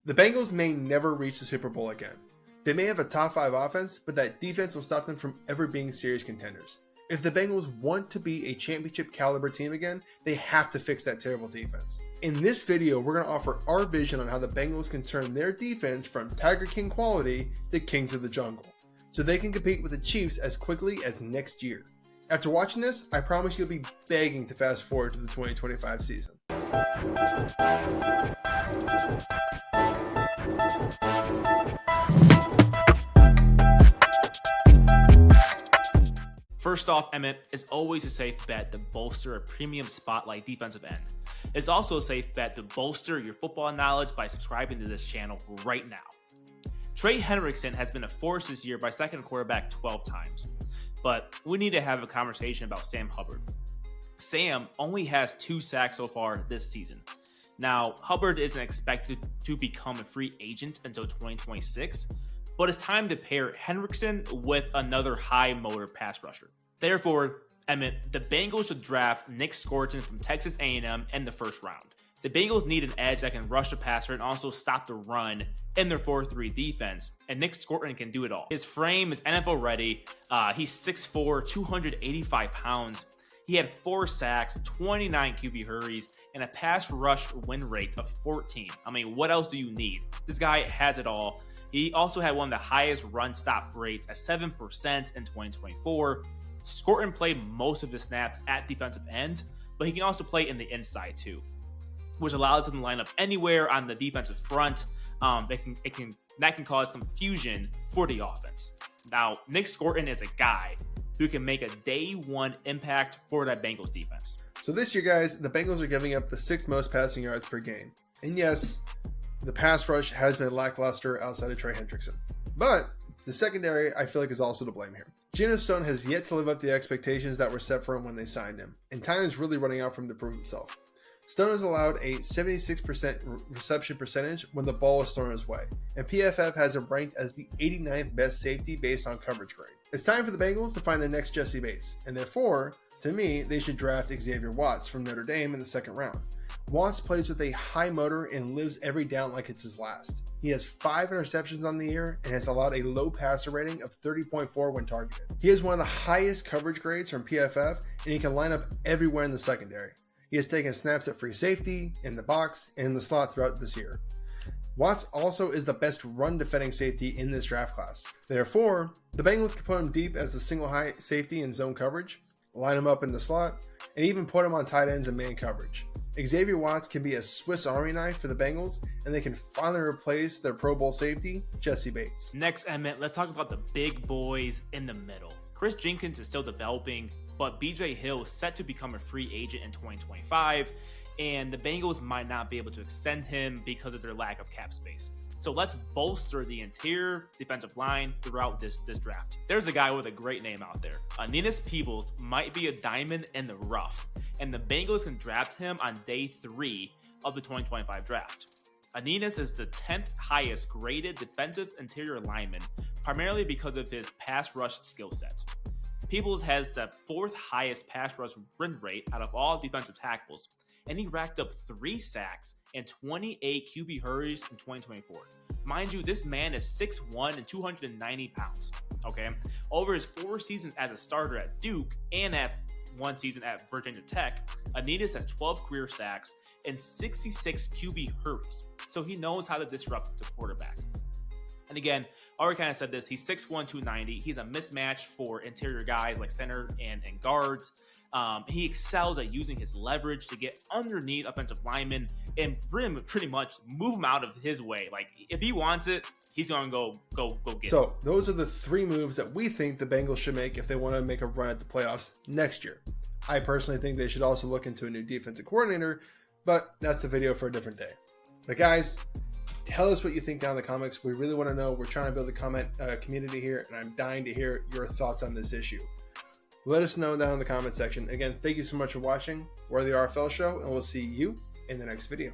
The Bengals may never reach the Super Bowl again. They may have a top 5 offense, but that defense will stop them from ever being serious contenders. If the Bengals want to be a championship caliber team again, they have to fix that terrible defense. In this video, we're going to offer our vision on how the Bengals can turn their defense from Tiger King quality to Kings of the Jungle, so they can compete with the Chiefs as quickly as next year. After watching this, I promise you'll be begging to fast forward to the 2025 season. First off, Emmett, it's always a safe bet to bolster a premium spotlight defensive end. It's also a safe bet to bolster your football knowledge by subscribing to this channel right now. Trey Hendrickson has been a force this year by sacking a quarterback 12 times. But we need to have a conversation about Sam Hubbard. Sam only has 2 sacks so far this season. Now, Hubbard isn't expected to become a free agent until 2026, but it's time to pair Hendrickson with another high-motor pass rusher. Therefore, Emmett, the Bengals should draft Nick Scorton from Texas A&M in the first round. The Bengals need an edge that can rush the passer and also stop the run in their 4-3 defense, and Nick Scorton can do it all. His frame is NFL ready. He's 6'4", 285 pounds. He had 4 sacks, 29 QB hurries, and a pass rush win rate of 14. I mean, what else do you need? This guy has it all. He also had one of the highest run stop rates at 7% in 2024. Scorton played most of the snaps at defensive end, but he can also play in the inside too, which allows him to line up anywhere on the defensive front. That can cause confusion for the offense. Now, Nick Scorton is a guy who can make a day 1 impact for that Bengals defense. So this year, guys, the Bengals are giving up the 6th most passing yards per game. And yes, the pass rush has been lackluster outside of Trey Hendrickson. But the secondary, I feel like, is also to blame here. Geno Stone has yet to live up to the expectations that were set for him when they signed him, and time is really running out for him to prove himself. Stone has allowed a 76% reception percentage when the ball is thrown his way, and PFF has him ranked as the 89th best safety based on coverage grade. It's time for the Bengals to find their next Jessie Bates, and therefore, to me, they should draft Xavier Watts from Notre Dame in the 2nd round. Watts plays with a high motor and lives every down like it's his last. He has 5 interceptions on the year and has allowed a low passer rating of 30.4 when targeted. He has one of the highest coverage grades from PFF, and he can line up everywhere in the secondary. He has taken snaps at free safety, in the box, and in the slot throughout this year. Watts also is the best run defending safety in this draft class. Therefore, the Bengals can put him deep as the single high safety in zone coverage, line him up in the slot, and even put him on tight ends and man coverage. Xavier Watts can be a Swiss Army knife for the Bengals, and they can finally replace their Pro Bowl safety, Jessie Bates. Next, Emmett, let's talk about the big boys in the middle. Chris Jenkins is still developing, but BJ Hill is set to become a free agent in 2025, and the Bengals might not be able to extend him because of their lack of cap space. So let's bolster the interior defensive line throughout this draft. There's a guy with a great name out there. Anenis Peebles might be a diamond in the rough, and the Bengals can draft him on day 3 of the 2025 draft. Anenis is the 10th highest graded defensive interior lineman, primarily because of his pass rush skill set. Peebles has the 4th highest pass rush win rate out of all defensive tackles, and he racked up 3 sacks and 28 QB hurries in 2024. Mind you, this man is 6'1" and 290 pounds, okay? Over his 4 seasons as a starter at Duke and at 1 season at Virginia Tech, Anenis has 12 career sacks and 66 QB hurries, so he knows how to disrupt the quarterback. And again, I already kind of said this, he's 6'1", 290. He's a mismatch for interior guys like center and guards. He excels at using his leverage to get underneath offensive linemen and pretty much move him out of his way. Like, if he wants it, he's going to go get it. So those are the 3 moves that we think the Bengals should make if they want to make a run at the playoffs next year. I personally think they should also look into a new defensive coordinator, but that's a video for a different day. But guys, tell us what you think down in the comments. We really want to know. We're trying to build a comment community here, and I'm dying to hear your thoughts on this issue. Let us know down in the comment section. Again, thank you so much for watching. We're the RFL Show, and we'll see you in the next video.